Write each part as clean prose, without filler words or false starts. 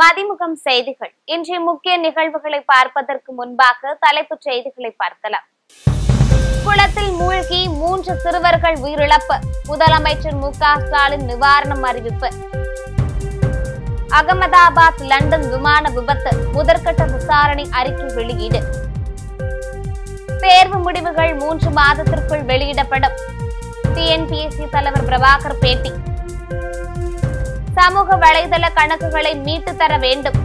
மதிமுகம் செய்திகள். இன்றைய முக்கிய நிகழ்வுகளை பார்ப்பதற்கு முன்பாக தலைப்புச் செய்திகளை பார்க்கலாம். குளத்தில் மூழ்கி 3 சிறுவர்கள் உயிரிழப்பு. முதலமைச்சர் மு.க. ஸ்டாலின் நிவாரணம் அறிவிப்பு. அகமதாபாத் லண்டன் விமான விபத்து முதற்கட்ட விசாரணை அறிக்கை வெளியீடு. தேர்வு முடிவுகள் 3 மாதத்திற்குள் வெளியிடப்படும். டிஎன்பிஎஸ்சி தலைவர் பிரபாகர் பேட்டி. சமூக வலைதள கணக்குகளை மீட்டு தர வேண்டும்.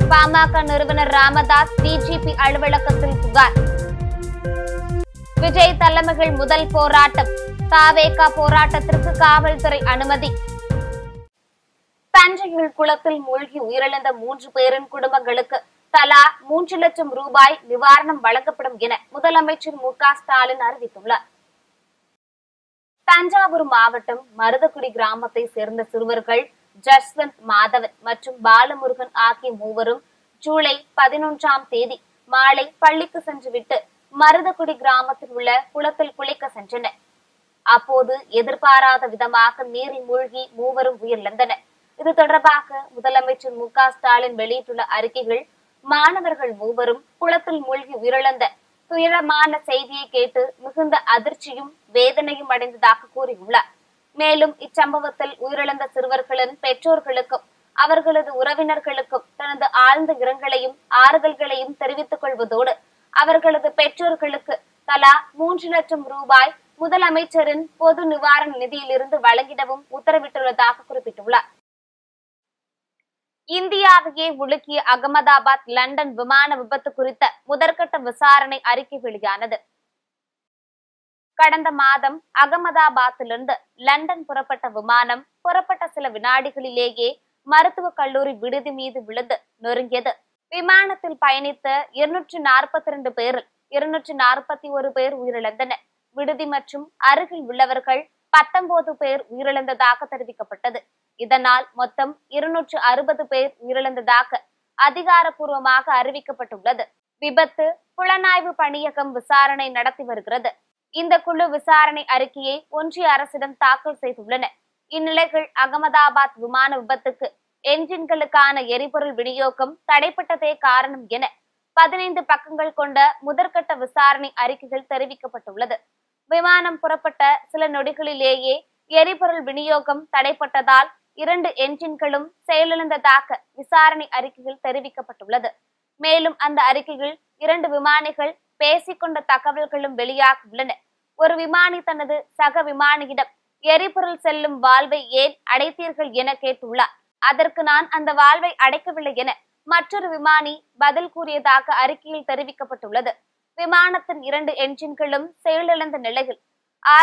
பாமக நிறுவனர் ராமதாஸ் டிஜிபி அலுவலகத்தில் புகார். விஜய் தலைமையில் முதல் போராட்டம். தாவேகா போராட்டத்திற்கு காவல்துறை அனுமதி. தஞ்சையில் குளத்தில் மூழ்கி உயிரிழந்த 3 பேரின் குடும்பங்களுக்கு தலா 3 லட்சம் ரூபாய் நிவாரணம் வழங்கப்படும் என முதலமைச்சர் மு.க. ஸ்டாலின் அறிவித்துள்ளார். தஞ்சாவூர் மாவட்டம் மருதக்குடி கிராமத்தை சேர்ந்த சிறுவர்கள் ஜஸ்வந்த், மாதவன் மற்றும் பாலமுருகன் ஆகிய மூவரும் ஜூலை 11ஆம் தேதி மாலை பள்ளிக்கு சென்றுவிட்டு மருதக்குடி கிராமத்தில் உள்ள குளத்தில் குளிக்க சென்றனர். அப்போது எதிர்பாராத விதமாக நீரில் மூழ்கி மூவரும் உயிரிழந்தனர். இது தொடர்பாக முதலமைச்சர் மு.க. ஸ்டாலின் வெளியிட்டுள்ள அறிக்கைகள், மாணவர்கள் மூவரும் குளத்தில் மூழ்கி உயிரிழந்த துயரமான செய்தியை கேட்டு மிகுந்த அதிர்ச்சியும் வேதனையும் அடைந்ததாக கூறியுள்ளார். மேலும் இச்சம்பவத்தில் உயிரிழந்த சிறுவர்களின் பெற்றோர்களுக்கும் அவர்களது உறவினர்களுக்கும் தனது ஆழ்ந்த இரங்கலையும் ஆறுதல்களையும் தெரிவித்துக் கொள்வதோடு அவர்களது பெற்றோர்களுக்கு தலா 3 லட்சம் ரூபாய் முதலமைச்சரின் பொது நிவாரண நிதியிலிருந்து வழங்கிடவும் உத்தரவிட்டுள்ளதாக குறிப்பிட்டுள்ளார். இந்தியாவையே உலுக்கிய அகமதாபாத் லண்டன் விமான விபத்து குறித்த முதற்கட்ட விசாரணை அறிக்கை வெளியானது. கடந்த மாதம் அகமதாபாத்திலிருந்து லண்டன் புறப்பட்ட விமானம் புறப்பட்ட சில வினாடிகளிலேயே மருத்துவக் கல்லூரி விடுதி மீது விழுந்து நொறுங்கியது. விமானத்தில் பயணித்த 242 பேரில் 241 பேர் உயிரிழந்தனர். விடுதி மற்றும் அருகில் உள்ளவர்கள் 19 பேர் உயிரிழந்ததாக தெரிவிக்கப்பட்டது. இதனால் மொத்தம் 260 பேர் உயிரிழந்ததாக அதிகாரப்பூர்வமாக அறிவிக்கப்பட்டுள்ளது. விபத்து புலனாய்வு பணியகம் விசாரணை நடத்தி வருகிறது. இந்த குழு விசாரணை அறிக்கையை ஒன்றிய அரசிடம் தாக்கல் செய்துள்ளன. இந்நிலையில் அகமதாபாத் விமான விபத்துக்கு என்ஜின்களுக்கான எரிபொருள் விநியோகம் தடைப்பட்டதே காரணம் என 15 பக்கங்கள் கொண்ட முதற்கட்ட விசாரணை அறிக்கைகள் தெரிவிக்கப்பட்டுள்ளது. விமானம் புறப்பட்ட சில நொடிகளிலேயே எரிபொருள் விநியோகம் தடைப்பட்டதால் 2 என்ஜின்களும் செயலிழந்ததாக விசாரணை அறிக்கையில் தெரிவிக்கப்பட்டுள்ளது. மேலும் அந்த அறிக்கையில் 2 விமானிகள் பேசிக்கொண்ட தகவல்களும் வெளியாகியுள்ளன. ஒரு விமானி தனது சக விமானியிடம் எரிபொருள் செல்லும் வால்வை ஏன் அடைத்தீர்கள் என கேட்டுள்ளார். அதற்கு நான் அந்த வால்வை அடைக்கவில்லை என மற்றொரு விமானி பதில் கூறியதாக அறிக்கையில் தெரிவிக்கப்பட்டுள்ளது. விமானத்தின் 2 என்ஜின்களும் செயலிழந்த நிலையில்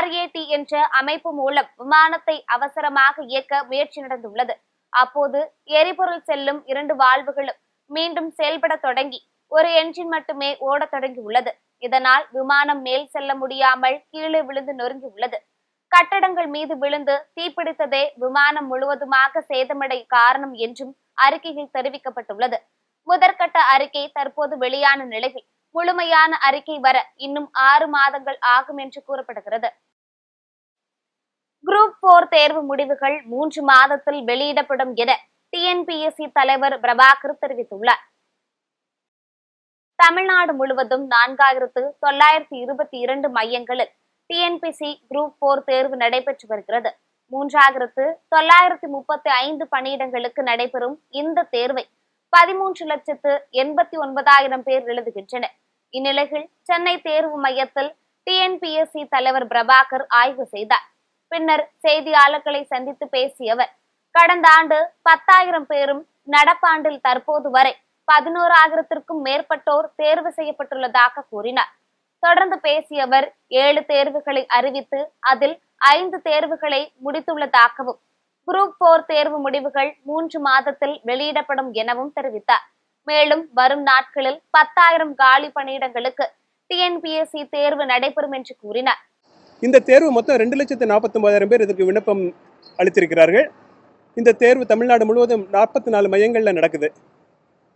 RAT என்ற அமைப்பு மூலம் விமானத்தை அவசரமாக இயக்க முயற்சி நடந்துள்ளது. அப்போது எரிபொருள் செல்லும் 2 வால்வுகளும் மீண்டும் செயல்பட தொடங்கி ஒரு என்ஜின் மட்டுமே ஓட தொடங்கி உள்ளது. இதனால் விமானம் மேல் செல்ல முடியாமல் கீழே விழுந்து நொறுங்கி உள்ளது. கட்டடங்கள் மீது விழுந்து தீப்பிடித்ததே விமானம் முழுவதுமாக சேதமடை காரணம் என்றும் அறிக்கையில் தெரிவிக்கப்பட்டுள்ளது. முதற்கட்ட அறிக்கை தற்போது வெளியான நிலையில் முழுமையான அறிக்கை வர இன்னும் 6 மாதங்கள் ஆகும் என்று கூறப்படுகிறது. குரூப் 4 தேர்வு முடிவுகள் 3 மாதத்தில் வெளியிடப்படும் என டிஎன்பிஎஸ்சி தலைவர் பிரபாகர் தெரிவித்துள்ளார். தமிழ்நாடு முழுவதும் 4922 மையங்களில் டிஎன்பிஎஸ்சி குரூப் 4 தேர்வு நடைபெற்று வருகிறது. 3935 பணியிடங்களுக்கு நடைபெறும் இந்த தேர்வை 13,89,000 பேர் எழுதுகின்றனர். இந்நிலையில் சென்னை தேர்வு மையத்தில் டிஎன்பிஎஸ்சி தலைவர் பிரபாகர் ஆய்வு செய்தார். பின்னர் செய்தியாளர்களை சந்தித்து பேசிய அவர், கடந்த ஆண்டு 10,000 பேரும் நடப்பாண்டில் தற்போது வரை 11,000க்கும் மேற்பட்டோர் தேர்வு செய்யப்பட்டுள்ளதாக கூறினார். தொடர்ந்து பேசிய அவர் 7 தேர்வுகளை அறிவித்து அதில் 5 தேர்வுகளை முடித்துள்ளதாகவும் குரூப் 4 தேர்வு முடிவுகள் 3 மாதத்தில் வெளியிடப்படும் எனவும் தெரிவித்தார். மேலும் வரும் நாட்களில் 10,000 காலி பணியிடங்களுக்கு டிஎன்பிஎஸ்சி தேர்வு நடைபெறும் என்று கூறினார். இந்த தேர்வு மொத்தம் 2,49,000 பேர் இதற்கு விண்ணப்பம் அளித்திருக்கிறார்கள். இந்த தேர்வு தமிழ்நாடு முழுவதும் 44 மையங்களில் நடக்குது.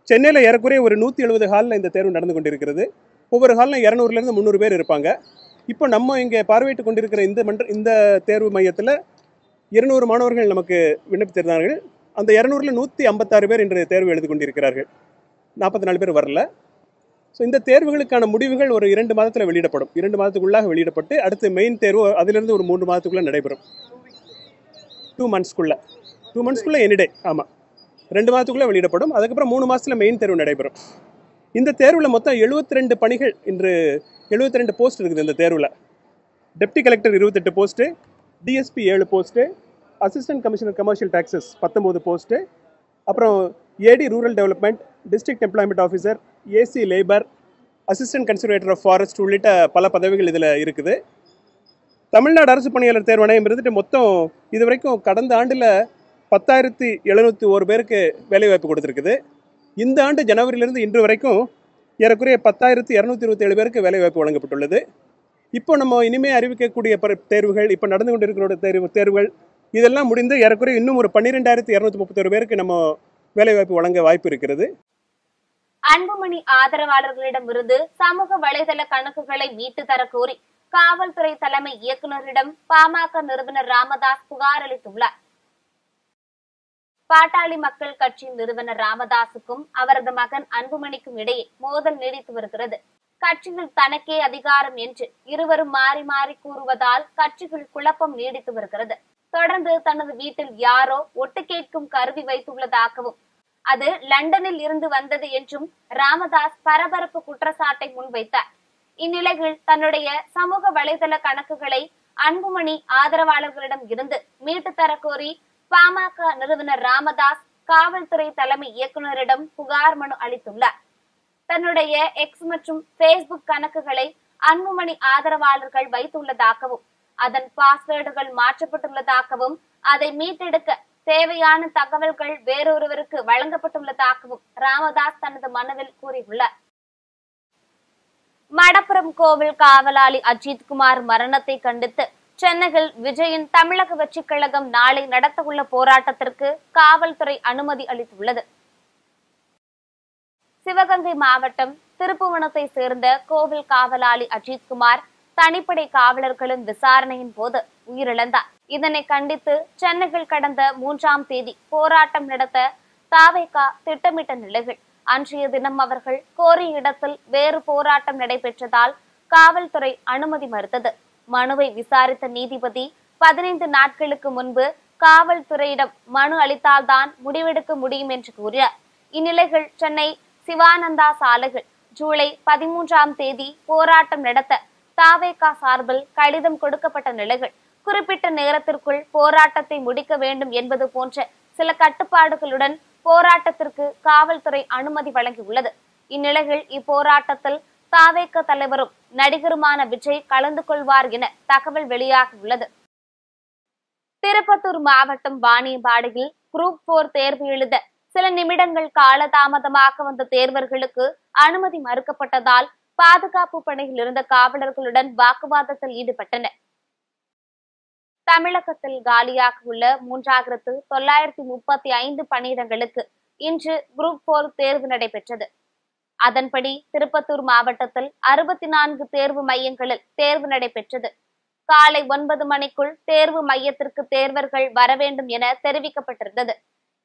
சென்னையில் ஏறக்குறைய ஒரு 170 ஹாலில் இந்த தேர்வு நடந்து கொண்டிருக்கிறது. ஒவ்வொரு ஹாலில் 200லேருந்து 300 பேர் இருப்பாங்க. இப்போ நம்ம இங்கே பார்வையிட்டு கொண்டிருக்கிற இந்த தேர்வு மையத்தில் 200 மாணவர்கள் நமக்கு விண்ணப்பித்திருந்தார்கள். அந்த 200ல் 156 பேர் இன்று தேர்வு எழுதி கொண்டிருக்கிறார்கள். 44 பேர் வரல. ஸோ இந்த தேர்வுகளுக்கான முடிவுகள் ஒரு 2 மாதத்தில் வெளியிடப்படும். 2 மாதத்துக்குள்ளாக வெளியிடப்பட்டு அடுத்து மெயின் தேர்வு அதிலிருந்து ஒரு 3 மாதத்துக்குள்ளே நடைபெறும். 2 மந்த்ஸ்க்குள்ளே எனிடே. ஆமாம், 2 மாதத்துக்குள்ளே வெளியிடப்படும். அதுக்கப்புறம் 3 மாதத்தில் மெயின் தேர்வு நடைபெறும். இந்த தேர்வில் மொத்தம் 72 பணிகள், இன்று 72 போஸ்ட் இருக்குது. இந்த தேர்வில் deputy collector 28 post, DSP 7 post, assistant commissioner commercial taxes 19 post, அப்புறம் AD rural development, district employment officer, AC labour, assistant conservator of forest உள்ளிட்ட பல பதவிகள் இதில் இருக்குது. தமிழ்நாடு அரசு பணியாளர் தேர்வாணையம் இருந்துட்டு மொத்தம் இதுவரைக்கும் கடந்த ஆண்டில் 10,701 பேருக்கு வேலைவாய்ப்பு கொடுத்துருக்குது. இந்த ஆண்டு ஜனவரியிலிருந்து இன்று வரைக்கும் ஏறக்குறைய 10,227 பேருக்கு வேலைவாய்ப்பு வழங்கப்பட்டுள்ளது. இப்போ நம்ம இனிமேல் அறிவிக்கக்கூடிய தேர்வுகள், இப்போ நடந்து கொண்டிருக்கிற தேர்வுகள் இதெல்லாம் முடிந்து ஏறக்குறைய இன்னும் ஒரு 12,231 பேருக்கு நம்ம வேலைவாய்ப்பு வழங்க வாய்ப்பு இருக்கிறது. அன்புமணி ஆதரவாளர்களிடமிருந்து சமூக வலைதள கணக்குகளை மீட்டு தர கோரி காவல்துறை தலைமை இயக்குநரிடம் பாமக நிறுவனர் ராமதாஸ் புகார் அளித்துள்ளார். பாட்டாளி மக்கள் கட்சி நிறுவனர் ராமதாசுக்கும் அவரது மகன் அன்புமணிக்கும் இடையே மோதல் நீடித்து வருகிறது. கட்சியில் தனக்கே அதிகாரம் என்று இருவரும் மாறி மாறி கூறுவதால் கட்சிகள் குழப்பம் நீடித்து வருகிறது. தொடர்ந்து தனது வீட்டில் யாரோ ஒட்டு கேட்கும் கருவி வைத்துள்ளதாகவும் அது லண்டனில் இருந்து வந்தது என்றும் ராமதாஸ் பரபரப்பு குற்றச்சாட்டை முன்வைத்தார். இந்நிலையில் தன்னுடைய சமூக வலைதள கணக்குகளை அன்புமணி ஆதரவாளர்களிடம் இருந்து மீட்டு தர கோரி பாமக நிறுவனர் ராமதாஸ் காவல்துறை தலைமை இயக்குநரிடம் புகார் மனு அளித்துள்ளார். தன்னுடைய எக்ஸ் மற்றும் பேஸ்புக் கணக்குகளை அன்புமணி ஆதரவாளர்கள் வைத்துள்ளதாகவும் அதன் பாஸ்வேர்டுகள் மாற்றப்பட்டுள்ளதாகவும் அதை மீட்டெடுக்க தேவையான தகவல்கள் வேறொருவருக்கு வழங்கப்பட்டுள்ளதாகவும் ராமதாஸ் தனது மனுவில் கூறியுள்ளார். மடப்புரம் கோவில் காவலாளி அஜித்குமார் மரணத்தை கண்டித்து சென்னையில் விஜயின் தமிழக வெற்றிக் கழகம் நாளை நடத்தவுள்ள போராட்டத்திற்கு காவல்துறை அனுமதி அளித்துள்ளது. சிவகங்கை மாவட்டம் திருப்புவனத்தை சேர்ந்த கோவில் காவலாளி அஜித்குமார் தனிப்படை காவலர்களின் விசாரணையின் போது உயிரிழந்தார். இதனை கண்டித்து சென்னையில் கடந்த 3ஆம் தேதி போராட்டம் நடத்த தவேக திட்டமிட்ட நிலையில் அன்றைய தினம் அவர்கள் கோரிய இடத்தில் வேறு போராட்டம் நடைபெற்றதால் காவல்துறை அனுமதி மறுத்தது. மனுவை விசாரித்த நீதிபதி 15 நாட்களுக்கு முன்பு காவல்துறையிடம் மனு அளித்தால்தான் முடிவெடுக்க முடியும் என்று கூறினார். இந்நிலையில் சென்னை சிவானந்தா சாலையில் ஜூலை 13ஆம் தேதி போராட்டம் நடத்த தவேக சார்பில் கடிதம் கொடுக்கப்பட்ட நிலையில் குறிப்பிட்ட நேரத்திற்குள் போராட்டத்தை முடிக்க வேண்டும் என்பது போன்ற சில கட்டுப்பாடுகளுடன் போராட்டத்திற்கு காவல்துறை அனுமதி வழங்கியுள்ளது. இந்நிலையில் இப்போராட்டத்தில் தவேக தலைவரும் நடிகருமான விஜய் கலந்து கொள்வார் என தகவல் வெளியாகியுள்ளது. திருப்பத்தூர் மாவட்டம் வாணியம்பாடியில் குரூப் 4 தேர்வு எழுத சில நிமிடங்கள் காலதாமதமாக வந்த தேர்வர்களுக்கு அனுமதி மறுக்கப்பட்டதால் பாதுகாப்பு பணியில் இருந்த காவலர்களுடன் வாக்குவாதத்தில் ஈடுபட்டனர். தமிழகத்தில் காலியாக உள்ள 3,935 பணியிடங்களுக்கு இன்று குரூப் 4 தேர்வு நடைபெற்றது. அதன்படி திருப்பத்தூர் மாவட்டத்தில் 64 தேர்வு மையங்களில் தேர்வு நடைபெற்றது. காலை 9 மணிக்குள் தேர்வு மையத்திற்கு தேர்வர்கள் வர வேண்டும் என தெரிவிக்கப்பட்டிருந்தது.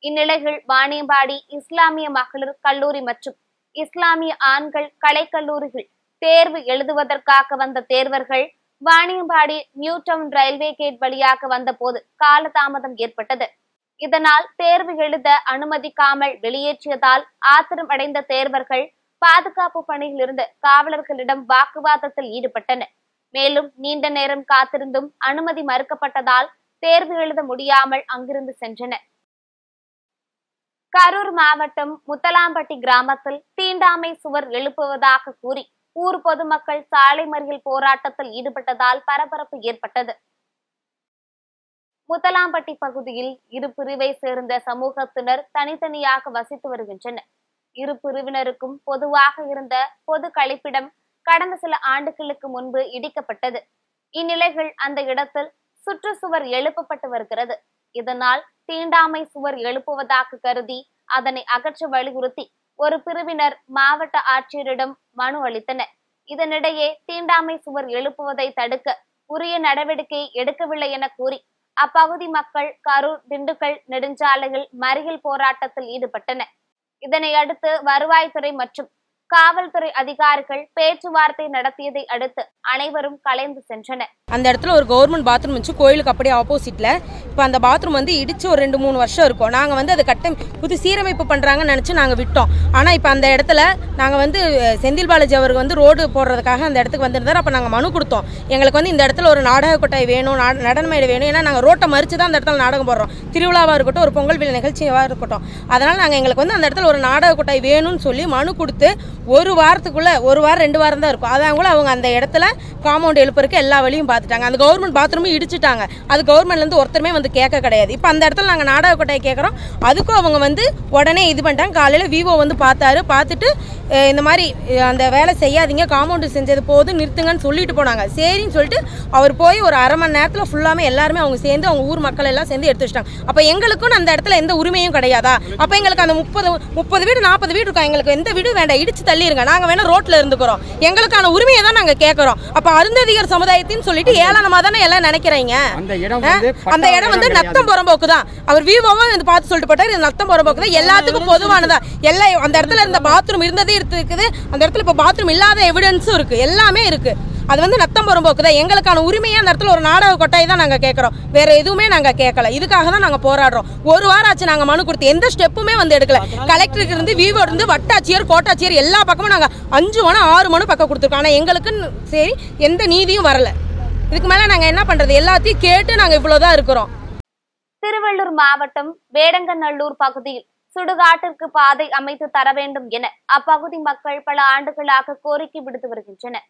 இந்நிலையில் வாணியம்பாடி இஸ்லாமிய மகளிர் கல்லூரி மற்றும் இஸ்லாமிய ஆண்கள் கலைக்கல்லூரிகள் தேர்வு எழுதுவதற்காக வந்த தேர்வர்கள் Vaniyambadi new town railway gate வழியாக வந்த போது காலதாமதம் ஏற்பட்டது. இதனால் தேர்வு எழுத அனுமதிக்காமல் வெளியேற்றியதால் ஆத்திரம் அடைந்த தேர்வர்கள் பாதுகாப்பு பணியில் இருந்த காவலர்களிடம் வாக்குவாதத்தில் ஈடுபட்டனர். மேலும் நீண்ட நேரம் காத்திருந்தும் அனுமதி மறுக்கப்பட்டதால் தேர்வு எழுத முடியாமல் அங்கிருந்து சென்றனர். கரூர் மாவட்டம் முத்தலாம்பட்டி கிராமத்தில் தீண்டாமை சுவர் எழுப்புவதாக கூறி ஊர் பொதுமக்கள் சாலை மறியல் போராட்டத்தில் ஈடுபட்டதால் பரபரப்பு ஏற்பட்டது. முத்தலாம்பட்டி பகுதியில் இரு பிரிவை சேர்ந்த சமூகத்தினர் தனித்தனியாக வசித்து வருகின்றனர். இரு பிரிவினருக்கும் பொதுவாக இருந்த பொது கழிப்பிடம் கடந்த சில ஆண்டுகளுக்கு முன்பு இடிக்கப்பட்டது. இந்நிலையில் அந்த இடத்தில் சுற்றுச்சுவர் எழுப்பப்பட்டு வருகிறது. இதனால் தீண்டாமை சுவர் எழுப்புவதாக கருதி அதனை அகற்ற வலியுறுத்தி ஒரு பிரிவினர் மாவட்ட ஆட்சியரிடம் மனு அளித்தனர். இதனிடையே தீண்டாமை சுவர் எழுப்புவதை தடுக்க உரிய நடவடிக்கை எடுக்கவில்லை என கூறி அப்பகுதி மக்கள் கரூர், திண்டுக்கல் நெடுஞ்சாலையில் மறியல் போராட்டத்தில் ஈடுபட்டனர். இதனை அடுத்து வருவாய்த்துறை மற்றும் காவல்துறை அதிகாரிகள் பேச்சுவார்த்தை நடத்தியதை அடுத்து அனைவரும் கலைந்து சென்றனர். அந்த இடத்துல ஒரு கவர்மெண்ட் பாத்ரூம் இருந்துச்சு, கோயிலுக்கு அப்படியே ஆப்போசிட்ல. இப்போ அந்த பாத்ரூம் இடிச்சு ஒரு 2-3 வருஷம் இருக்கும். நாங்கள் அதை புது சீரமைப்பு பண்றாங்கன்னு நினைச்சு நாங்கள் விட்டோம். ஆனா இப்போ அந்த இடத்துல நாங்கள் செந்தில் பாலாஜி அவர் ரோடு போடுறதுக்காக அந்த இடத்துக்கு வந்திருந்தார். அப்போ நாங்கள் மனு கொடுத்தோம். எங்களுக்கு இந்த இடத்துல ஒரு நாடக கொட்டாய் வேணும், நடன மேடை வேணும். ஏன்னா நாங்கள் ரோட்டை மறிச்சு தான் அந்த இடத்துல நாடகம் போடுறோம். திருவிழாவாக இருக்கட்டும், ஒரு பொங்கல் விழா நிகழ்ச்சியாக இருக்கட்டும். அதனால நாங்கள் எங்களுக்கு அந்த இடத்துல ஒரு நாடக கொட்டாய் வேணும்னு சொல்லி மனு கொடுத்து ஒரு வாரத்துக்குள்ள 1 வாரம் 2 வாரம் தான் இருக்கும். அதான் கூட அவங்க அந்த இடத்துல காம்பவுண்ட் எழுப்புறதுக்கு எல்லா வழியும் பார்த்துட்டாங்க. அந்த கவர்மெண்ட் பாத்ரூமும் இடிச்சுட்டாங்க. அது கவர்மெண்ட்லேருந்து ஒருத்தருமே கேட்க கிடையாது. இப்போ அந்த இடத்துல நாங்கள் நாடக கொட்டாய் கேட்குறோம். அதுக்கும் அவங்க உடனே இது பண்ணிட்டாங்க. காலையில் விவோ பார்த்துட்டு இந்த மாதிரி அந்த வேலை செய்யாதீங்க, காம்பவுண்டு செஞ்சது போதும், நிறுத்துங்கன்னு சொல்லிட்டு போனாங்க. சரின்னு சொல்லிட்டு அவர் போய் ஒரு அரை மணி நேரத்தில் ஃபுல்லாமே எல்லாருமே அவங்க சேர்ந்து அவங்க ஊர் மக்கள் எல்லாம் சேர்ந்து எடுத்து வச்சிட்டாங்க. அப்போ எங்களுக்கும் அந்த இடத்துல எந்த உரிமையும் கிடையாதா? அப்போ எங்களுக்கு அந்த 30 வீடு 40 வீடு இருக்கும். எங்களுக்கு எந்த வீடு வேண்டாம், இடிச்சு தள்ளிருங்க, நாங்கள் வேணா ரோட்டில் இருந்துக்கிறோம், எங்களுக்கான உரிமையை தான் நாங்கள் கேட்குறோம். அப்போ அருந்ததிகர் சமுதாயத்தின்னு சொல்லிட்டு ஏளனமாக தானே எல்லாம் நினைக்கிறீங்க. அந்த இடம் நத்தம் புறம்போக்கு தான். அவர் விவோவும் பார்த்து சொல்லிட்டு போட்டார், இது நத்தம் புறம்போக்கு தான், எல்லாத்துக்கும் பொதுவானதா. எல்லாம் அந்த இடத்துல இருந்த பாத்ரூம் இருந்ததே இருக்குது. அந்த இடத்துல இப்போ பாத்ரூம் இல்லாத எவிடன்ஸும் இருக்கு, எல்லாமே இருக்கு. அது நத்தம் புறம்போக்கு தான். எங்களுக்கான உரிமையா அந்த இடத்துல ஒரு நாடக கொட்டாய் தான் நாங்கள் கேட்குறோம். வேற எதுவுமே நாங்கள் கேட்கல. இதுக்காக தான் நாங்கள் போராடுறோம். 1 வாரம் ஆச்சு நாங்கள் மனு கொடுத்து, எந்த ஸ்டெப்புமே எடுக்கல. கலெக்டருக்கு இருந்து விவோ இருந்து வட்டாட்சியர் கோட்டாட்சியர் எல்லா பக்கமும் நாங்கள் 5 மனு 6 மனு பக்கம் கொடுத்துருக்கோம். ஆனால் எங்களுக்குன்னு சரி எந்த நீதியும் வரல. இதுக்கு மேலே நாங்கள் என்ன பண்றது? எல்லாத்தையும் கேட்டு நாங்கள் இவ்வளோதான் இருக்கிறோம். திருவள்ளூர் மாவட்டம் வேடங்கநல்லூர் பகுதியில் சுடுகாட்டிற்கு பாதை அமைத்து தர வேண்டும் என அப்பகுதி மக்கள் பல ஆண்டுகளாக கோரிக்கை விடுத்து வருகின்றனர்.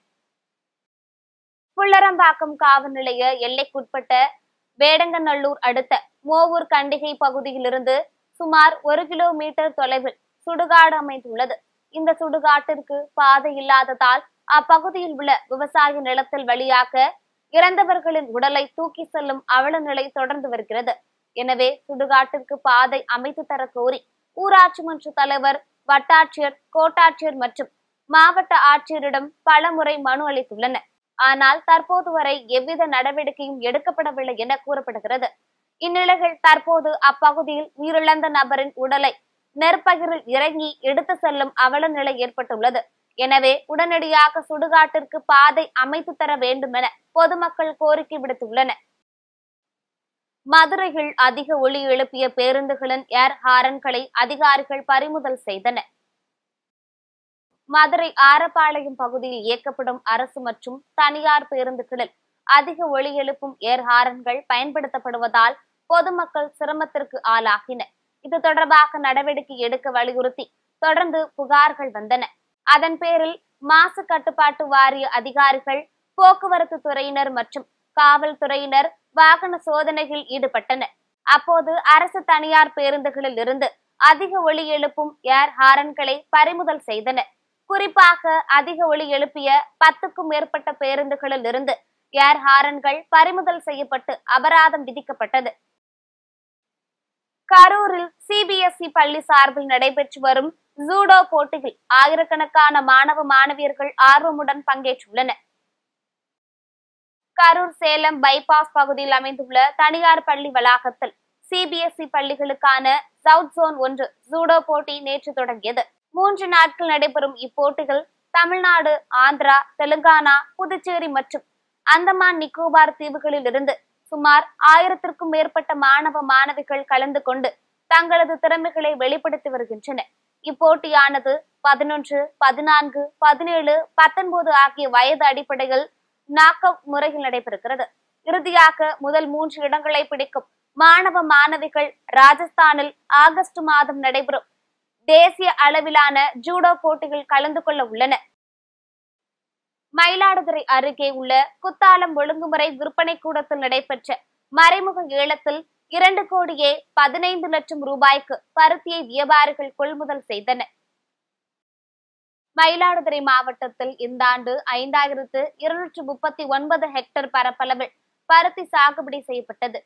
புள்ளரம்பாக்கம் காவல் நிலைய எல்லைக்குட்பட்ட வேடங்கநல்லூர் அடுத்த மோவூர் கண்டிகை பகுதியிலிருந்து சுமார் 1 கிலோமீட்டர் தொலைவில் சுடுகாடு அமைந்துள்ளது. இந்த சுடுகாட்டிற்கு பாதை இல்லாததால் அப்பகுதியில் உள்ள விவசாய நிலத்தில் வழியாக இறந்தவர்களின் உடலை தூக்கி செல்லும் அவல நிலை தொடர்ந்து வருகிறது. எனவே சுடுகாட்டிற்கு பாதை அமைத்து தர கோரி ஊராட்சி மன்ற தலைவர், வட்டாட்சியர், கோட்டாட்சியர் மற்றும் மாவட்ட ஆட்சியரிடம் பலமுறை மனு அளித்துள்ளனர். ஆனால் தற்போது வரை எவ்வித நடவடிக்கையும் எடுக்கப்படவில்லை என கூறப்படுகிறது. இந்நிலையில் தற்போது அப்பகுதியில் உயிரிழந்த நபரின் உடலை நெற்பகிரில் இறங்கி எடுத்து செல்லும் அவல நிலை ஏற்பட்டுள்ளது. எனவே உடனடியாக சுடுகாட்டிற்கு பாதை அமைத்து தர வேண்டும் என பொதுமக்கள் கோரிக்கை விடுத்துள்ளனர். மதுரையில் அதிக ஒலி எழுப்பிய பேருந்துகளின் ஏர் ஹாரன்களை அதிகாரிகள் பறிமுதல் செய்தனர். மதுரை ஆரப்பாளையம் பகுதியில் இயக்கப்படும் அரசு மற்றும் தனியார் பேருந்துகளில் அதிக ஒலி எழுப்பும் ஏர் ஹாரன்கள் பயன்படுத்தப்படுவதால் பொதுமக்கள் சிரமத்திற்கு ஆளாகினர். இது தொடர்பாக நடவடிக்கை எடுக்க வலியுறுத்தி தொடர்ந்து புகார்கள் வந்தன. அதன் பேரில் மாசு கட்டுப்பாட்டு வாரிய அதிகாரிகள், போக்குவரத்து துறையினர் மற்றும் காவல்துறையினர் வாகன சோதனையில் ஈடுபட்டனர். அப்போது அரசு தனியார் பேருந்துகளில் இருந்து அதிக ஒலி எழுப்பும் ஏர் ஹாரன்களை பறிமுதல் செய்தனர். குறிப்பாக அதிக ஒலி எழுப்பிய 10க்கும் மேற்பட்ட பேருந்துகளில் இருந்து ஏர் ஹாரன்கள் பறிமுதல் செய்யப்பட்டு அபராதம் விதிக்கப்பட்டது. கரூரில் சிபிஎஸ்இ பள்ளி சார்பில் நடைபெற்று வரும் ஜூடோ போட்டியில் ஆயிரக்கணக்கான மாணவ மாணவியர்கள் ஆர்வமுடன் பங்கேற்றுள்ளனர். கரூர் சேலம் பைபாஸ் பகுதியில் அமைந்துள்ள தனியார் பள்ளி வளாகத்தில் சிபிஎஸ்இ பள்ளிகளுக்கான சவுத் ஜோன் 1 ஜூடோ போட்டி நேற்று தொடங்கியது. 3 நாட்கள் நடைபெறும் இப்போட்டிகள் தமிழ்நாடு, ஆந்திரா, தெலுங்கானா, புதுச்சேரி மற்றும் அந்தமான் நிக்கோபார் தீவுகளில் இருந்து சுமார் 1000க்கும் மேற்பட்ட மாணவ மாணவிகள் கலந்து கொண்டு தங்களது திறமைகளை வெளிப்படுத்தி வருகின்றனர். இப்போட்டியானது 11, 14, 17, 19 ஆகிய வயது அடிப்படையில் நாக் அவுட் முறையில் நடைபெறுகிறது. இறுதியாக முதல் 3 இடங்களை பிடிக்கும் மாணவ மாணவிகள் ராஜஸ்தானில் ஆகஸ்ட் மாதம் நடைபெறும் தேசிய அளவிலான ஜூடோ போட்டியில் கலந்து கொள்ள உள்ளனர். மயிலாடுதுறை அருகே உள்ள குத்தாலம் ஒழுங்குமுறை விற்பனை கூடத்தில் நடைபெற்ற மறைமுக ஏலத்தில் 2,15 லட்சம் ரூபாய்க்கு பருத்தியை வியாபாரிகள் கொள்முதல் செய்தனர். மயிலாடுதுறை மாவட்டத்தில் இந்த ஆண்டு 5239 ஹெக்டேர் பரப்பளவில் பருத்தி சாகுபடி செய்யப்பட்டது.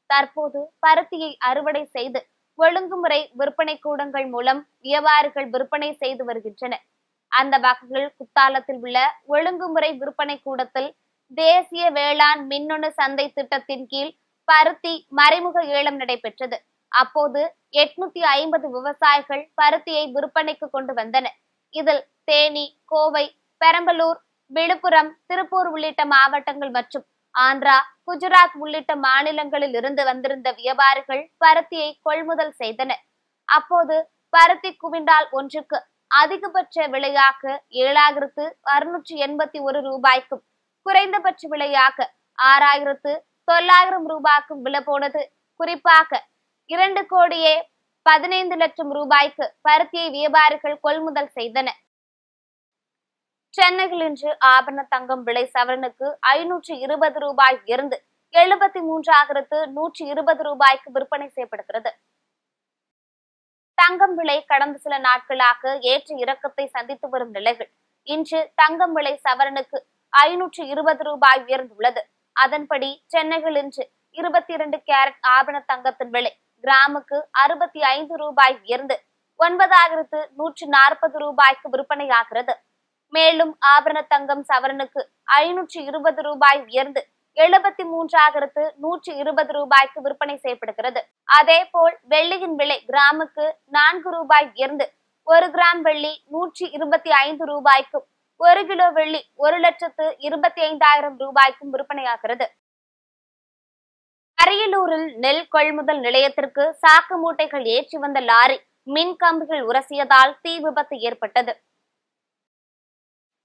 தற்போது பருத்தியை அறுவடை செய்து ஒழுங்குமுறை விற்பனை கூடங்கள் மூலம் வியாபாரிகள் விற்பனை செய்து வருகின்றனர். அந்த வகையில் குத்தாலத்தில் உள்ள ஒழுங்குமுறை விற்பனை கூடத்தில் தேசிய வேளாண் மின்னணு சந்தை திட்டத்தின் கீழ் பருத்தி மறைமுக ஏலம் நடைபெற்றது. அப்போது 850 விவசாயிகள் பருத்தியை விற்பனைக்கு கொண்டு வந்தனர். இதில் தேனி, கோவை, பெரம்பலூர், விழுப்புரம், திருப்பூர் உள்ளிட்ட மாவட்டங்கள் மற்றும் ஆந்திரா, குஜராத் உள்ளிட்ட மாநிலங்களில் இருந்து வந்திருந்த வியாபாரிகள் பருத்தியை கொள்முதல் செய்தனர். அப்போது பருத்தி குவிண்டால் ஒன்றுக்கு அதிகபட்ச விலையாக 7,681 ரூபாய்க்கும் குறைந்தபட்ச விலையாக 6,900 ரூபாய்க்கும் விலை போனது. குறிப்பாக 2,15,00,000 ரூபாய்க்கு பருத்தியை வியாபாரிகள் கொள்முதல் செய்தனர். சென்னையில் இன்று ஆபரண தங்கம் விலை சவரனுக்கு 520 ரூபாய் உயர்ந்து 73,120 ரூபாய்க்கு விற்பனை செய்யப்படுகிறது. தங்கம் விலை கடந்த சில நாட்களாக ஏற்ற இறக்கத்தை சந்தித்து வரும் நிலையில் இன்று தங்கம் விலை சவரனுக்கு 520 ரூபாய் உயர்ந்துள்ளது. அதன்படி சென்னையில் இன்று 22 கேரட் ஆபரண தங்கத்தின் விலை கிராமுக்கு 65 ரூபாய் உயர்ந்து 9,140 ரூபாய்க்கு விற்பனையாகிறது. மேலும் ஆபரண தங்கம் சவரனுக்கு 520 ரூபாய் உயர்ந்து 73,120 ரூபாய்க்கு விற்பனை செய்யப்படுகிறது. அதே போல் வெள்ளியின் விலை கிராமுக்கு 4 ரூபாய் உயர்ந்து 1 கிராம் வெள்ளி 125 ரூபாய்க்கும் 1 கிலோ வெள்ளி 1,25,000 ரூபாய்க்கும் விற்பனையாகிறது. அரியலூரில் நெல் கொள்முதல் நிலையத்திற்கு சாக்கு மூட்டைகள் ஏற்றி வந்த லாரி மின் கம்பிகள் உரசியதால் தீ விபத்து ஏற்பட்டது.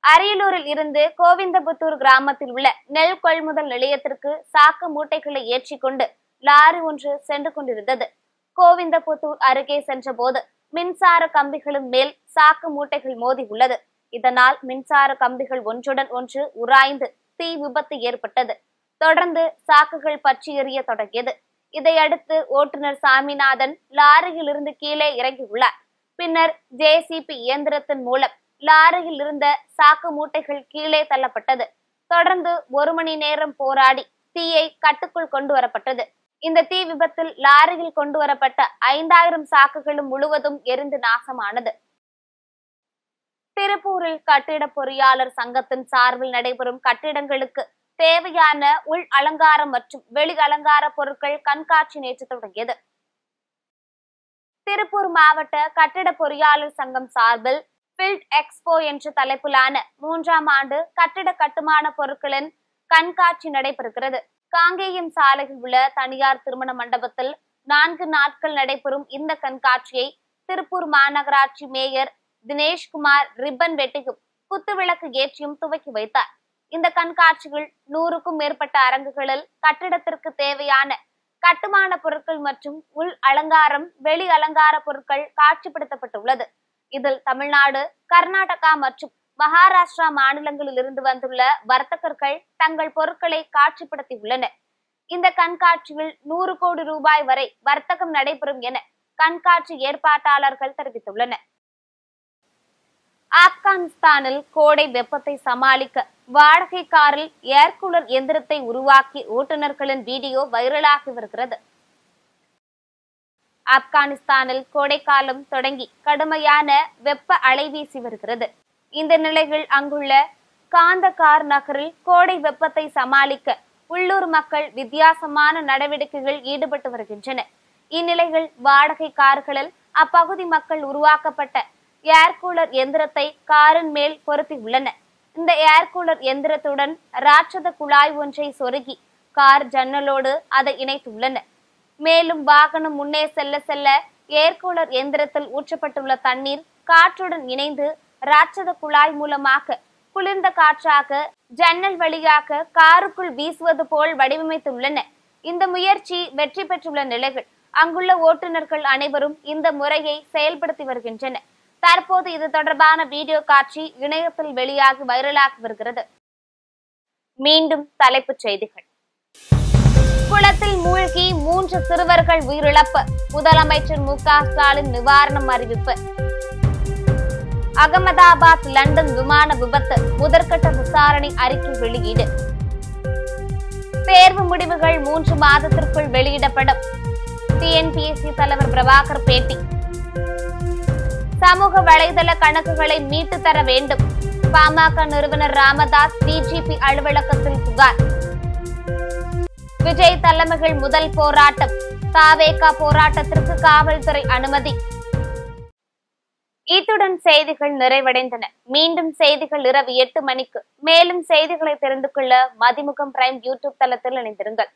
அரியலூரில் இருந்து கோவிந்தபுத்தூர் கிராமத்தில் உள்ள நெல் கொள்முதல் நிலையத்திற்கு சாக்கு மூட்டைகளை ஏற்றிக்கொண்டு லாரி ஒன்று சென்று கொண்டிருந்தது. கோவிந்தபுத்தூர் அருகே சென்ற போது மின்சார கம்பிகளின் மேல் சாக்கு மூட்டைகள் மோதி உள்ளது. இதனால் மின்சார கம்பிகள் ஒன்றுடன் ஒன்று உராய்ந்து தீ விபத்து ஏற்பட்டது. தொடர்ந்து சாக்குகள் பற்றி எரிய தொடங்கியது. இதையடுத்து ஓட்டுநர் சாமிநாதன் லாரியில் இருந்து கீழே இறங்கியுள்ளார். பின்னர் ஜேசிபி இயந்திரத்தின் மூலம் லாரியில் இருந்த சாக்கு மூட்டைகள் கீழே தள்ளப்பட்டது. தொடர்ந்து 1 மணி நேரம் போராடி தீயை கட்டுக்குள் கொண்டு வரப்பட்டது. இந்த தீ விபத்தில் லாரியில் கொண்டு வரப்பட்ட 5,000 சாக்குகளும் முழுவதும் எரிந்து நாசமானது. திருப்பூரில் கட்டிட பொறியாளர் சங்கத்தின் சார்பில் நடைபெறும் கட்டிடங்களுக்கு தேவையான உள் அலங்காரம் மற்றும் வெளி அலங்கார பொருட்கள் கண்காட்சி நேற்று தொடங்கியது. திருப்பூர் மாவட்ட கட்டிட பொறியாளர் சங்கம் சார்பில் ஃபீல்ட் எக்ஸ்போ என்ற தலைப்பிலான 3ஆம் ஆண்டு கட்டிட கட்டுமான பொருட்களின் கண்காட்சி நடைபெறுகிறது. காங்கேயம் சாலையில் உள்ள தனியார் திருமண மண்டபத்தில் 4 நாட்கள் நடைபெறும் இந்த கண்காட்சியை திருப்பூர் மாநகராட்சி மேயர் தினேஷ்குமார் ரிப்பன் வெட்டியும் குத்துவிளக்கு ஏற்றியும் துவக்கி வைத்தார். இந்த கண்காட்சிகள் 100க்கும் மேற்பட்ட அரங்குகளில் கட்டிடத்திற்கு தேவையான கட்டுமான பொருட்கள் மற்றும் உள் அலங்காரம், வெளி அலங்கார பொருட்கள் காட்சிப்படுத்தப்பட்டுள்ளது. இதில் தமிழ்நாடு, கர்நாடகா மற்றும் மகாராஷ்டிரா மாநிலங்களில் இருந்து வந்துள்ள வர்த்தகர்கள் தங்கள் பொருட்களை காட்சிப்படுத்தியுள்ளனர். இந்த கண்காட்சியில் 100 கோடி ரூபாய் வரை வர்த்தகம் நடைபெறும் என கண்காட்சி ஏற்பாட்டாளர்கள் தெரிவித்துள்ளனர். ஆப்கானிஸ்தானில் கோடை வெப்பத்தை சமாளிக்க வாடகை காரில் ஏர் கூலர் எந்திரத்தை உருவாக்கி ஓட்டுநர்களின் வீடியோ வைரலாகி வருகிறது. ஆப்கானிஸ்தானில் கோடைக்காலம் தொடங்கி கடுமையான வெப்ப அலை வீசி வருகிறது. இந்த நிலையில் அங்குள்ள காந்தகார் நகரில் கோடை வெப்பத்தை சமாளிக்க உள்ளூர் மக்கள் வித்தியாசமான நடவடிக்கைகள் ஈடுபட்டு வருகின்றனர். இந்நிலையில் வாடகை கார்களில் அப்பகுதி மக்கள் உருவாக்கப்பட்ட ஏர் கூலர் எந்திரத்தை காரின் மேல் பொருத்தி உள்ளனர். இந்த ஏர் கூலர் எந்திரத்துடன் ராட்சத குழாய் ஒன்றை சொருகி கார் ஜன்னலோடு அதை இணைத்துள்ளனர். மேலும் வாகனம் முன்னே செல்ல செல்ல ஏர் கூலர் எந்திரத்தில் ஊற்றப்பட்டுள்ள தண்ணீர் காற்றுடன் இணைந்து ராட்சத குழாய் மூலமாக குளிர்ந்த காற்றாக ஜன்னல் வழியாக காருக்குள் வீசுவது போல் வடிவமைத்துள்ளனர். இந்த முயற்சி வெற்றி பெற்றுள்ள நிலையில் அங்குள்ள ஓட்டுநர்கள் அனைவரும் இந்த முறையை செயல்படுத்தி வருகின்றனர். தற்போது இது தொடர்பான வீடியோ காட்சி இணையத்தில் வெளியாகி வைரலாகி வருகிறது. மீண்டும் தலைப்புச் செய்திகள். குளத்தில் மூழ்கி 3 சிறுவர்கள் உயிரிழப்பு, முதலமைச்சர் மு க ஸ்டாலின் நிவாரணம் அறிவிப்பு. அகமதாபாத் லண்டன் விமான விபத்து முதற்கட்ட விசாரணை அறிக்கை வெளியீடு. தேர்வு முடிவுகள் 3 மாதத்திற்குள் வெளியிடப்படும், டிஎன்பிஎஸ்சி தலைவர் பிரபாகர் பேட்டி. சமூக வலைதள கணக்குகளை மீட்டு தர வேண்டும், பாமக நிறுவனர் ராமதாஸ் டிஜிபி அலுவலகத்தில் புகார். விஜய் தலைமையில் முதல் போராட்டம். தாவேகா போராட்டத்திற்கு காவல்துறை அனுமதி. இத்துடன் செய்திகள் நிறைவடைந்தன. மீண்டும் செய்திகள் இரவு 8 மணிக்கு. மேலும் செய்திகளை தெரிந்து கொள்ள மதிமுகம் பிரைம் யூடியூப் தளத்தில் இணைந்திருங்கள்.